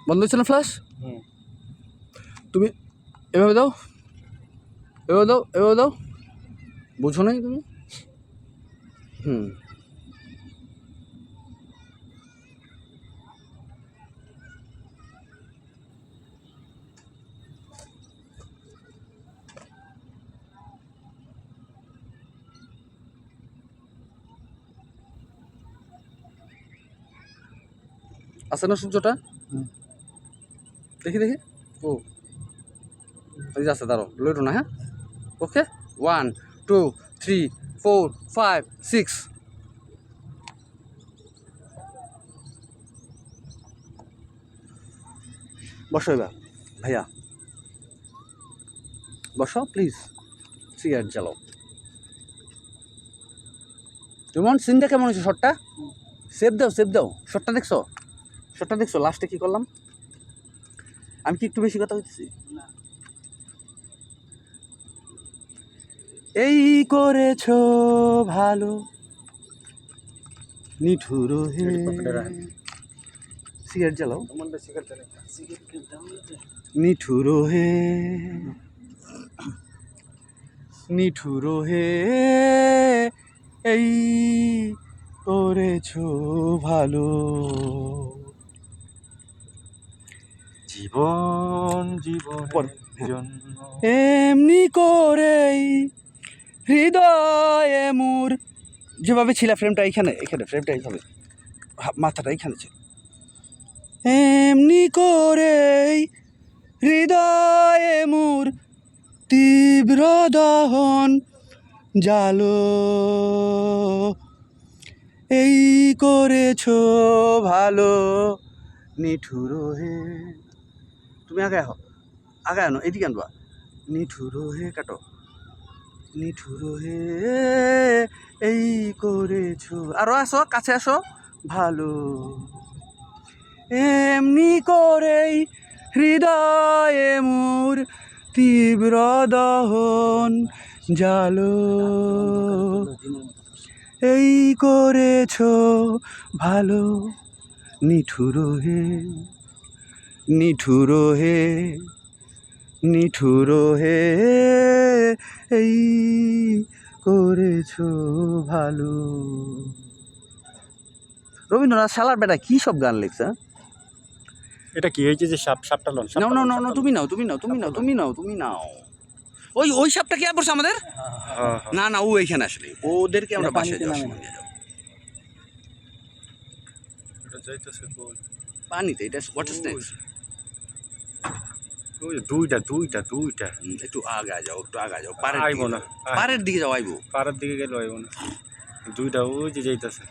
বন্ধ হচ্ছে না ফ্ল্যাশ? তুমি এভাবে দাও, এভাবে দাও, এভাবে দাও। বুঝো নাই তুমি? আছে না সূর্যটা? দেখি দেখি। ও এই যে আছে, দাঁড়ো, লইটো না। হ্যাঁ, ওকে। 1 2 3 4 5 6। বসো এবার ভাইয়া, বসো প্লিজ, সিগারেট জ্বালাও। যেমন সিনটা কেমন হয়েছে? শটটা সেভ দাও, সেভ দাও। শটটা দেখছো? শটটা দেখছো? লাস্টে কি করলাম আমি? কি একটু বেশি কথা হইতেছি? এই করেছো ভালো নিঠুর হে। সিগারেট জ্বালাও। নিঠুর হে, নিঠুর হে, এই করেছো ভালো। জীবন জীবনের জন্য এমনি করেই হৃদয়ে মোর। যেভাবে ছিল ফ্রেমটা এইখানে, এখানে ফ্রেমটা এইভাবে, মাথাটা এইখানে ছিল। এমনি করেই হৃদয়ে মোর তীব্র দহন জালো, এই করেছো ভালো নিঠুর হে। তুমি আগে আহ, আগে আনো, এদিকে আনবা। নিঠুর হে, কাটো। নিঠুর হে, এই করেছো, আরো আসো, কাছে আসো, ভালো। এমনি করেই হৃদয়ে মোর তীব্র দহন জালো, এই করেছো ভালো নিঠুর হে, নিঠুর হে, নিঠুর হে, এই করেছো ভালো। রবীন্দ্রনাথ শালার বেটা কি সব গান লিখছে? এটা কি হয়েছে যে সাপটা লন? নাও নাও নাও, তুমি নাও, তুমি নাও, তুমি নাও, তুমি নাও, তুমি নাও। ওই ওই সাপটা কি পড়ছে আমাদের? না না, ও এইখানে আসলে, ওদেরকে আমরা বাসায় যাওয়ার সময় নিয়ে যাবো। পানিতে, এটা ওয়াটার স্নেকস। দুইটা দুইটা দুইটা। একটু আগা যাও, একটু আগা যাও, আইবো না, পাড়ের দিকে যাও, আইবো। পাড়ের দিকে গেলে আইবো না। দুইটা ওই যে যাইতেছে।